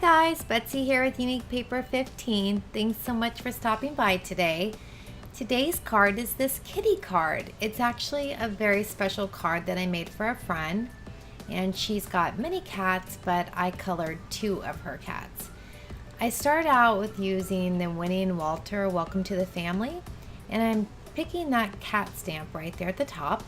guys, Betsy here with Unique Paper 15. Thanks so much for stopping by today. Today's card is this kitty card. It's actually a very special card that I made for a friend, and she's got many cats, but I colored 2 of her cats. I started out with using the Winnie and Walter Welcome to the Family, and I'm picking that cat stamp right there at the top,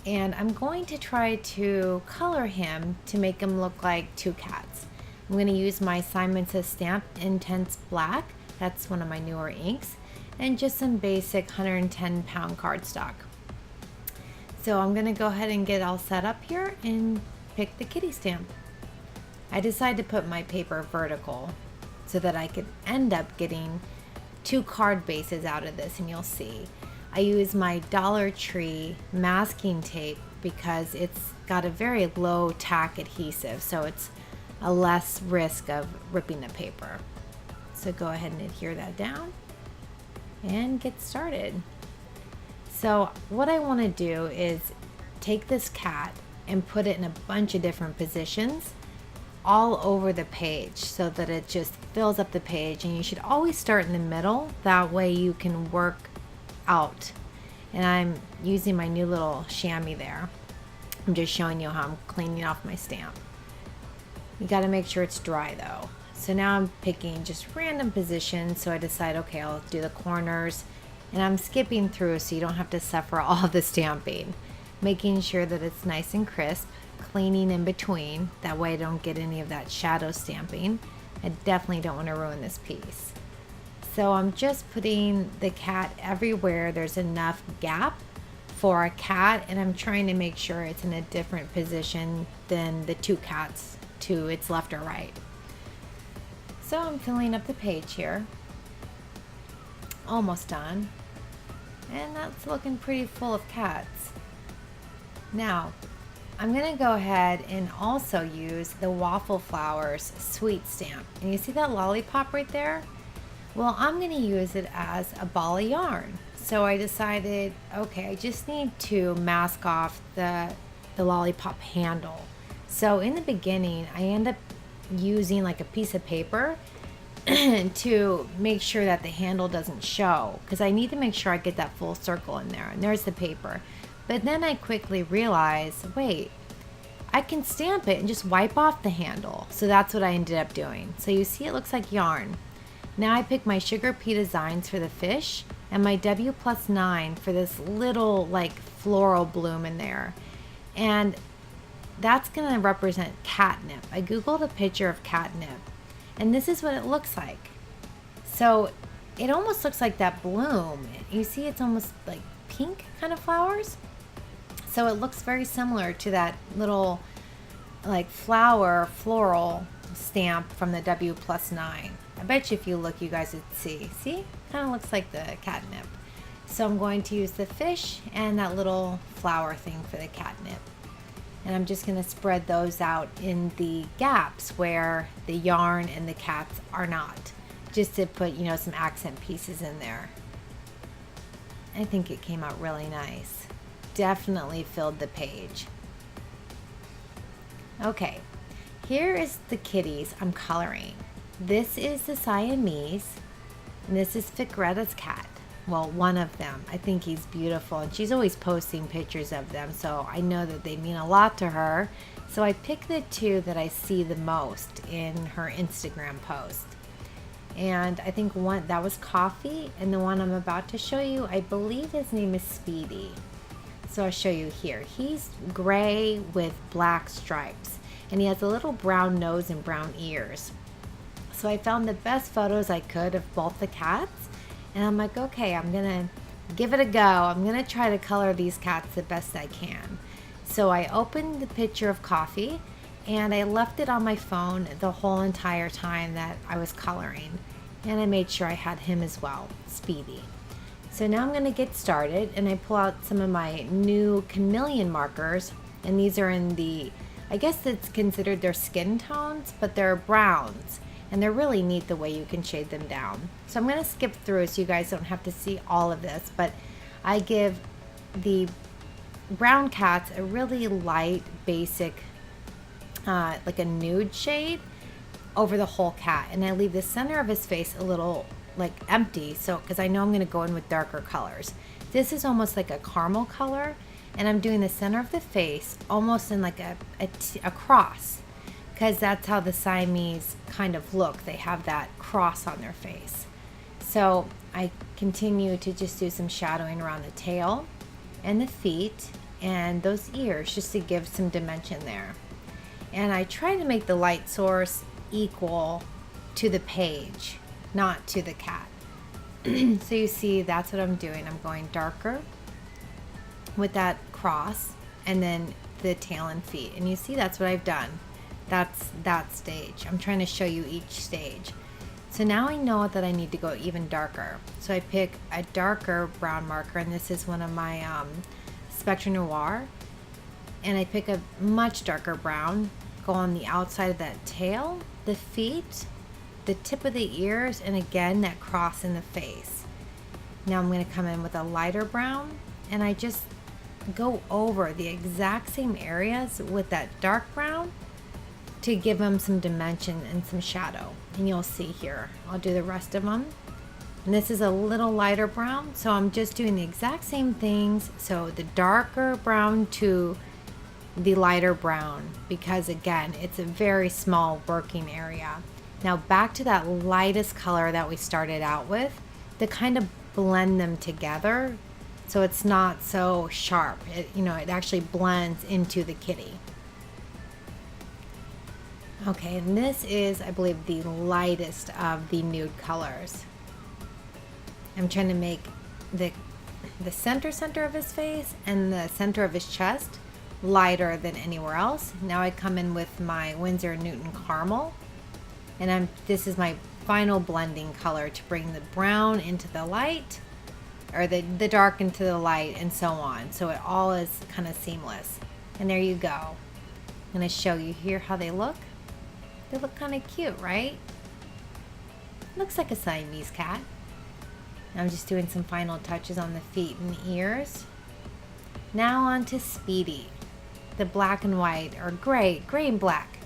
and I'm going to try to color him to make him look like 2 cats. I'm going to use my Simon Says Stamp Intense Black, that's one of my newer inks, and just some basic 110 pound cardstock. So I'm going to go ahead and get all set up here and pick the kitty stamp. I decided to put my paper vertical so that I could end up getting 2 card bases out of this, and you'll see. I use my Dollar Tree masking tape because it's got a very low tack adhesive, so it's a less risk of ripping the paper. So go ahead and adhere that down and get started. So what I want to do is take this cat and put it in a bunch of different positions all over the page so that it just fills up the page, and you should always start in the middle, that way you can work out. And I'm using my new little chamois there. I'm just showing you how I'm cleaning off my stamp. You got to make sure it's dry though. So now I'm picking just random positions, so I decide, okay, I'll do the corners, and I'm skipping through so you don't have to suffer all of the stamping. Making sure that it's nice and crisp, cleaning in between, that way I don't get any of that shadow stamping. I definitely don't want to ruin this piece. So I'm just putting the cat everywhere there's enough gap for a cat, and I'm trying to make sure it's in a different position than the 2 cats to its left or right. So I'm filling up the page here. Almost done. And that's looking pretty full of cats. Now, I'm going to go ahead and also use the Waffle Flowers Sweet Stamp. And you see that lollipop right there? Well, I'm going to use it as a ball of yarn. So I decided, okay, I just need to mask off the lollipop handle. So in the beginning, I end up using like a piece of paper to make sure that the handle doesn't show, because I need to make sure I get that full circle in there. And there's the paper. But then I quickly realized, wait, I can stamp it and just wipe off the handle. So that's what I ended up doing. So you see it looks like yarn. Now I pick my Sugar Pea Designs for the fish and my W+9 for this little like floral bloom in there. And that's going to represent catnip. I googled a picture of catnip, and this is what it looks like. So it almost looks like that bloom. You see it's almost like pink kind of flowers. So it looks very similar to that little like flower floral stamp from the W+9. I bet you if you look, you guys would see. See? Kind of looks like the catnip. So I'm going to use the fish and that little flower thing for the catnip. And I'm just going to spread those out in the gaps where the yarn and the cats are not, just to put, you know, some accent pieces in there. I think it came out really nice. Definitely filled the page. Okay, here is the kitties I'm coloring. This is the Siamese, and this is Ficretta's cat. Well, one of them. I think he's beautiful, and she's always posting pictures of them, so I know that they mean a lot to her. So I pick the 2 that I see the most in her Instagram post. And I think one, that was Coffee, and the one I'm about to show you, I believe his name is Speedy. So I'll show you here. He's gray with black stripes, and he has a little brown nose and brown ears. So I found the best photos I could of both the cats, and I'm like, okay, I'm gonna give it a go. I'm gonna try to color these cats the best I can. So I opened the picture of Coffee, and I left it on my phone the whole entire time that I was coloring, and I made sure I had him as well, Speedy. So now I'm gonna get started, and I pull out some of my new chameleon markers, and these are in the, I guess it's considered their skin tones, but they're browns. And they're really neat the way you can shade them down. So I'm going to skip through so you guys don't have to see all of this, but I give the brown cats a really light, basic, like a nude shade over the whole cat, and I leave the center of his face a little like empty, so because I know I'm going to go in with darker colors. This is almost like a caramel color, and I'm doing the center of the face almost in like a cross, because that's how the Siamese kind of look. They have that cross on their face. So I continue to just do some shadowing around the tail and the feet and those ears, just to give some dimension there. And I try to make the light source equal to the page, not to the cat. So you see, that's what I'm doing. I'm going darker with that cross, and then the tail and feet. And you see, that's what I've done. That's that stage. I'm trying to show you each stage. So now I know that I need to go even darker. So I pick a darker brown marker, and this is one of my Spectrum Noir. And I pick a much darker brown, go on the outside of that tail, the feet, the tip of the ears, and again that cross in the face. Now I'm going to come in with a lighter brown, and I just go over the exact same areas with that dark brown to give them some dimension and some shadow. And you'll see here, I'll do the rest of them. And this is a little lighter brown, so I'm just doing the exact same things. So the darker brown to the lighter brown, because again, it's a very small working area. Now back to that lightest color that we started out with, to kind of blend them together so it's not so sharp. It actually blends into the kitty. Okay, and this is, I believe, the lightest of the nude colors. I'm trying to make the center of his face and the center of his chest lighter than anywhere else. Now I come in with my Winsor & Newton caramel, and this is my final blending color to bring the brown into the light, or the dark into the light, and so on. So it all is kind of seamless. And there you go. I'm going to show you here how they look. They look kind of cute, right? Looks like a Siamese cat. I'm just doing some final touches on the feet and the ears. Now on to Speedy, the black and white, or gray and black.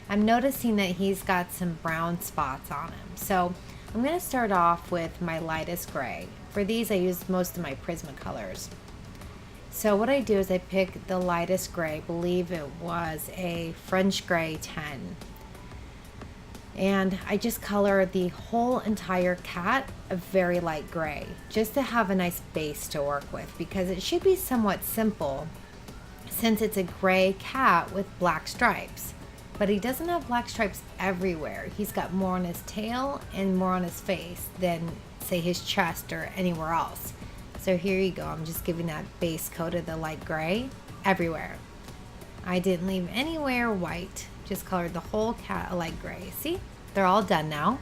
I'm noticing that he's got some brown spots on him. So I'm going to start off with my lightest gray. For these, I use most of my Prisma colors. So what I do is I pick the lightest gray. I believe it was a French gray 10. And I just color the whole entire cat a very light gray, just to have a nice base to work with, because it should be somewhat simple since it's a gray cat with black stripes. But he doesn't have black stripes everywhere. He's got more on his tail and more on his face than, say, his chest or anywhere else. So here you go. I'm just giving that base coat of the light gray everywhere. I didn't leave anywhere white. Just colored the whole cat a light gray. See? They're all done now.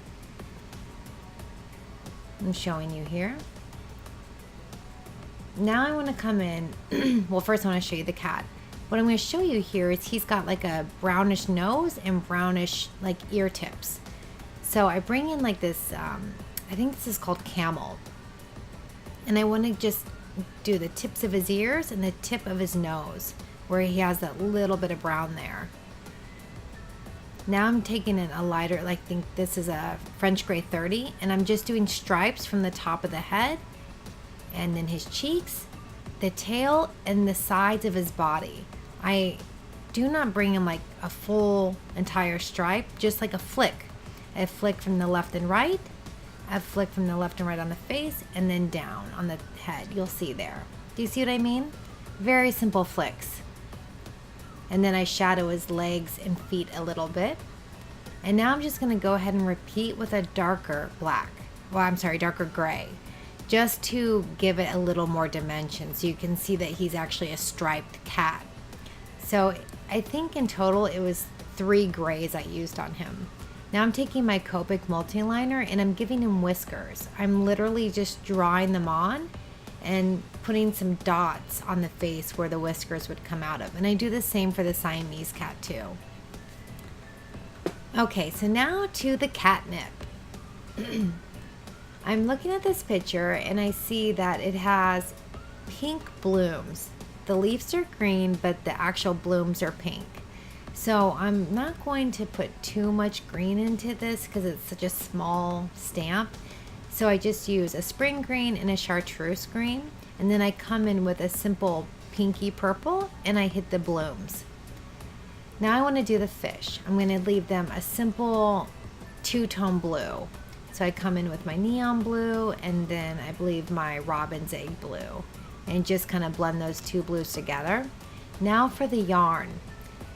I'm showing you here. Now I want to come in. Well, first I want to show you the cat. What I'm going to show you here is he's got like a brownish nose and brownish like ear tips. So I bring in like this, I think this is called camel. And I want to just do the tips of his ears and the tip of his nose, where he has that little bit of brown there. Now I'm taking in a lighter, I think this is a French gray 30, and I'm just doing stripes from the top of the head, and then his cheeks, the tail, and the sides of his body. I do not bring him like a full entire stripe, just like a flick. A flick from the left and right, a flick from the left and right on the face, and then down on the head. You'll see there. Do you see what I mean? Very simple flicks. And then I shadow his legs and feet a little bit. And now I'm just going to go ahead and repeat with a darker black. Well, I'm sorry, darker gray. Just to give it a little more dimension so you can see that he's actually a striped cat. So I think in total it was 3 grays I used on him. Now I'm taking my Copic multiliner and I'm giving him whiskers. I'm literally just drawing them on and putting some dots on the face where the whiskers would come out of. And I do the same for the Siamese cat too. Okay, so now to the catnip. I'm looking at this picture and I see that it has pink blooms. The leaves are green, but the actual blooms are pink. So I'm not going to put too much green into this because it's such a small stamp. So I just use a spring green and a chartreuse green, and then I come in with a simple pinky purple and I hit the blooms. Now I want to do the fish. I'm going to leave them a simple two-tone blue. So I come in with my neon blue and then I believe my robin's egg blue, and just kind of blend those two blues together. Now for the yarn,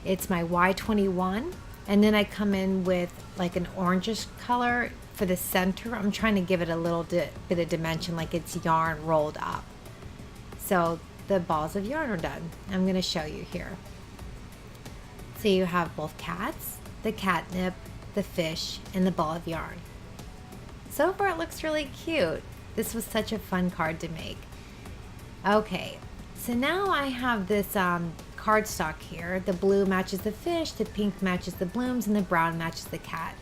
it's my Y21, and then I come in with like an orangish color for the center. I'm trying to give it a little bit of dimension, like it's yarn rolled up. So the balls of yarn are done. I'm going to show you here. So you have both cats, the catnip, the fish, and the ball of yarn. So far it looks really cute. This was such a fun card to make. Okay, so now I have this cardstock here. The blue matches the fish, the pink matches the blooms, and the brown matches the cat.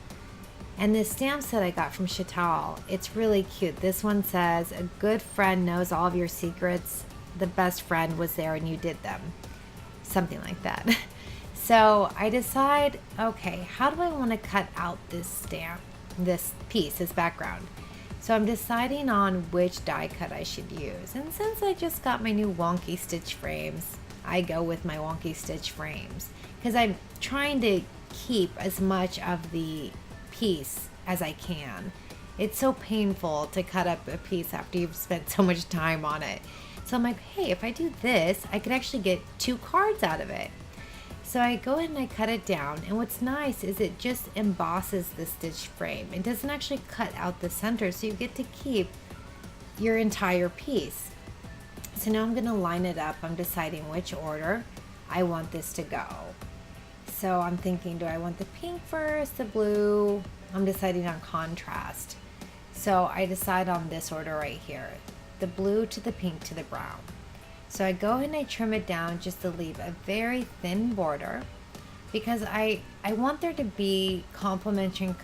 And this stamp set I got from Chantal, it's really cute. This one says, a good friend knows all of your secrets. The best friend was there and you did them. Something like that. So I decide, okay, how do I want to cut out this stamp, this piece, this background? So I'm deciding on which die cut I should use. And since I just got my new wonky stitch frames, I go with my wonky stitch frames because I'm trying to keep as much of the piece as I can. It's so painful to cut up a piece after you've spent so much time on it. So I'm like, hey, if I do this, I could actually get 2 cards out of it. So I go ahead and I cut it down, and what's nice is it just embosses the stitch frame. It doesn't actually cut out the center, so you get to keep your entire piece. So now I'm going to line it up. I'm deciding which order I want this to go. So I'm thinking, do I want the pink first, the blue? I'm deciding on contrast. So I decide on this order right here, the blue to the pink to the brown. So I go ahead and I trim it down just to leave a very thin border because I want there to be complementary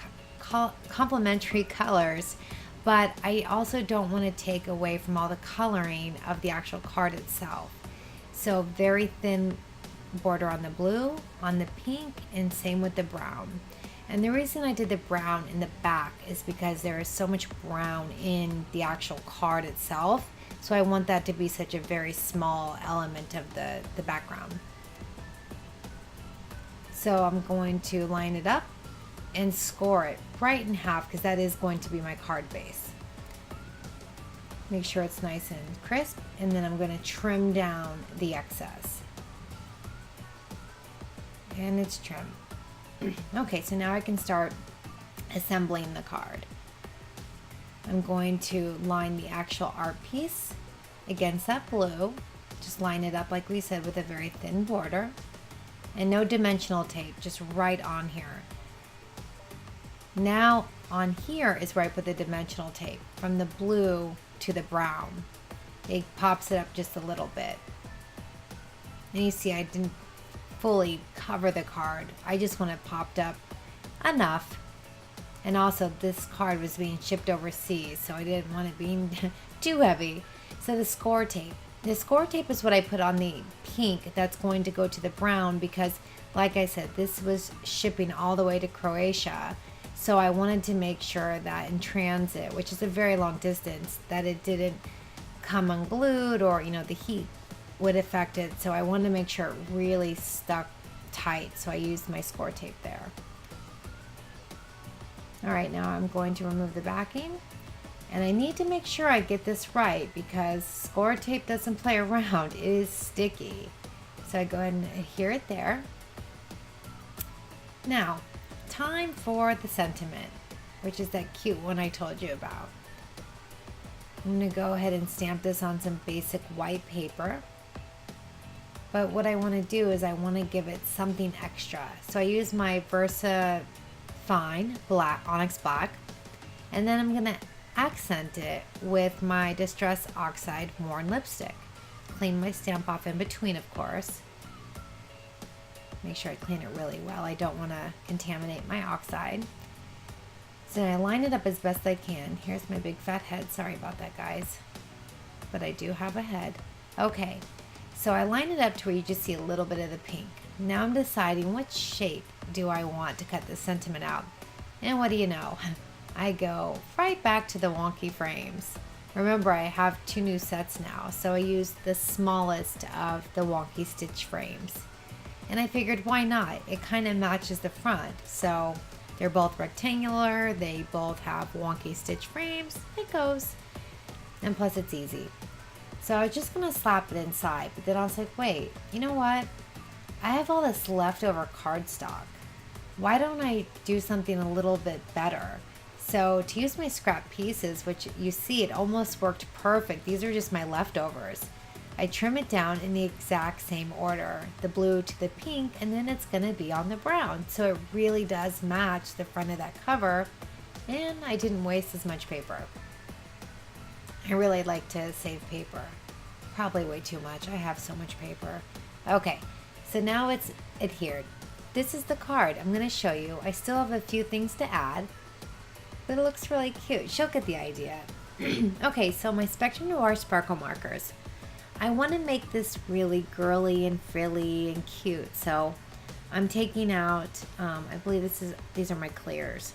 colors, but I also don't want to take away from all the coloring of the actual card itself. So very thin border on the blue, on the pink, and same with the brown. And the reason I did the brown in the back is because there is so much brown in the actual card itself. So I want that to be such a very small element of the background. So I'm going to line it up and score it right in half because that is going to be my card base. Make sure it's nice and crisp, and then I'm going to trim down the excess. And it's trimmed. Okay, so now I can start assembling the card. I'm going to line the actual art piece against that blue. Just line it up like we said with a very thin border. And no dimensional tape, just right on here. Now on here is where I put the dimensional tape from the blue to the brown. It pops it up just a little bit. And you see I didn't fully cover the card. I just want it popped up enough. And also this card was being shipped overseas, so I didn't want it being too heavy. So the score tape. The score tape is what I put on the pink that's going to go to the brown because, like I said, this was shipping all the way to Croatia. So I wanted to make sure that in transit, which is a very long distance, that it didn't come unglued or, the heat would affect it. So I wanted to make sure it really stuck tight. So I used my score tape there. All right, now I'm going to remove the backing, and I need to make sure I get this right because score tape doesn't play around. It is sticky. So I go ahead and adhere it there. Now, time for the sentiment, which is that cute one I told you about. I'm going to go ahead and stamp this on some basic white paper. But what I want to do is I want to give it something extra. So I use my Versa Fine black, onyx black, and then I'm going to accent it with my Distress Oxide worn lipstick. Clean my stamp off in between, of course. Make sure I clean it really well. I don't want to contaminate my oxide. So I line it up as best I can. Here's my big fat head. Sorry about that, guys. But I do have a head. Okay, so I line it up to where you just see a little bit of the pink. Now I'm deciding which shape do I want to cut this sentiment out. And what do you know? I go right back to the wonky frames. Remember, I have 2 new sets now, so I used the smallest of the wonky stitch frames. And I figured, why not? It kind of matches the front. So they're both rectangular, they both have wonky stitch frames. It goes. And plus it's easy. So I was just gonna slap it inside, but then I was like, wait, you know what? I have all this leftover cardstock. Why don't I do something a little bit better? So to use my scrap pieces, which you see, it almost worked perfect. These are just my leftovers. I trim it down in the exact same order, the blue to the pink, and then it's gonna be on the brown. So it really does match the front of that cover, and I didn't waste as much paper. I really like to save paper. Probably way too much. I have so much paper. Okay, so now it's adhered. This is the card. I'm gonna show you. I still have a few things to add, but it looks really cute. She'll get the idea. Okay, so my Spectrum Noir sparkle markers. I want to make this really girly and frilly and cute, so I'm taking out, I believe these are my clears,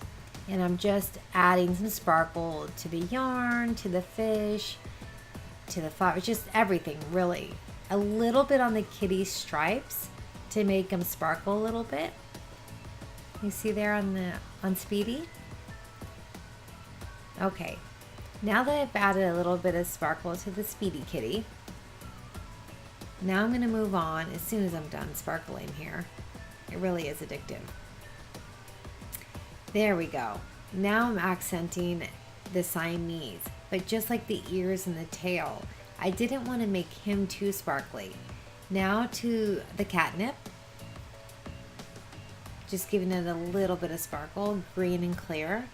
and I'm just adding some sparkle to the yarn, to the fish, to the flowers, just everything really. A little bit on the kitty stripes to make them sparkle a little bit. You see there on Speedy? Okay, now that I've added a little bit of sparkle to the Speedy kitty, now I'm going to move on as soon as I'm done sparkling here. It really is addictive. There we go. Now I'm accenting the Siamese, but just like the ears and the tail, I didn't want to make him too sparkly. Now to the catnip. Just giving it a little bit of sparkle, green and clear.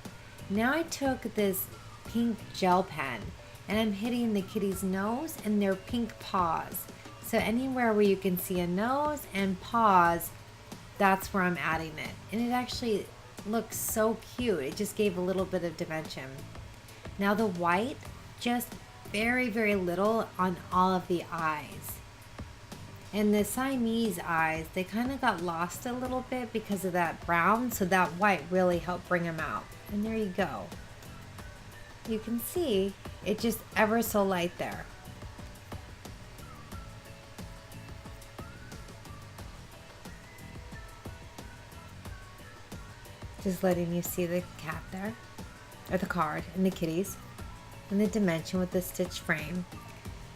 Now I took this pink gel pen and I'm hitting the kitty's nose and their pink paws. So anywhere where you can see a nose and paws, that's where I'm adding it. And it actually looks so cute. It just gave a little bit of dimension. Now the white, just very, very little on all of the eyes. And the Siamese eyes, they kind of got lost a little bit because of that brown, so that white really helped bring them out. And there you go. You can see it just ever so light there. Just letting you see the cat there, or the card, and the kitties, and the dimension with the stitch frame.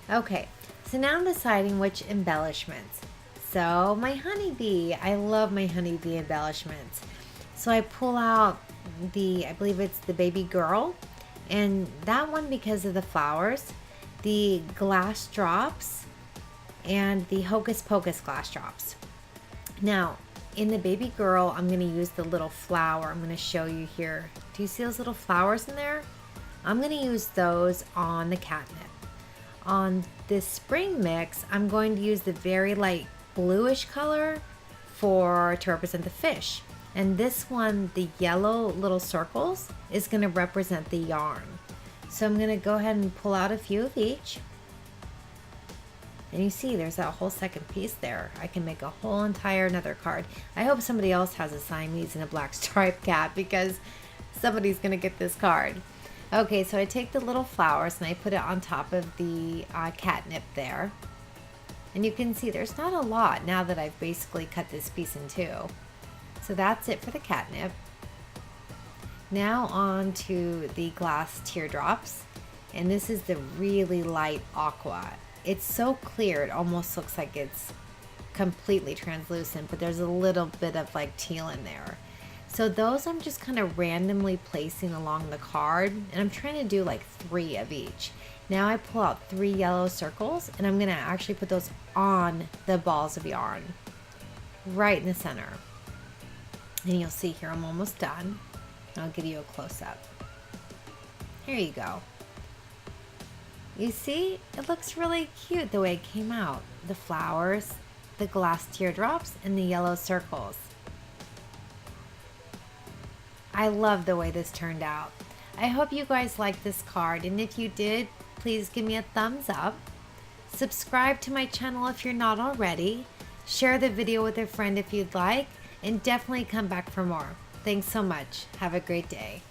Okay, so now I'm deciding which embellishments. So my honeybee, I love my honeybee embellishments. So I pull out I believe it's the baby girl, and that one because of the flowers, the glass drops, and the Hocus Pocus glass drops. Now, in the baby girl, I'm going to use the little flower. I'm going to show you here. Do you see those little flowers in there? I'm going to use those on the catnip. On this spring mix, I'm going to use the very light bluish color to represent the fish. And this one, the yellow little circles, is going to represent the yarn. So I'm going to go ahead and pull out a few of each. And you see there's that whole second piece there. I can make a whole entire another card. I hope somebody else has a Siamese and a black striped cat, because somebody's going to get this card. Okay, so I take the little flowers and I put it on top of the catnip there. And you can see there's not a lot now that I've basically cut this piece in two. So that's it for the catnip. Now on to the glass teardrops. And this is the really light aqua. It's so clear, it almost looks like it's completely translucent, but there's a little bit of like teal in there. So those I'm just kind of randomly placing along the card, and I'm trying to do like 3 of each. Now I pull out 3 yellow circles, and I'm gonna actually put those on the balls of yarn, right in the center. And you'll see here I'm almost done. I'll give you a close-up. Here you go. You see, it looks really cute the way it came out. The flowers, the glass teardrops, and the yellow circles. I love the way this turned out. I hope you guys liked this card, and if you did, please give me a thumbs up. Subscribe to my channel if you're not already. Share the video with a friend if you'd like, and definitely come back for more. Thanks so much. Have a great day.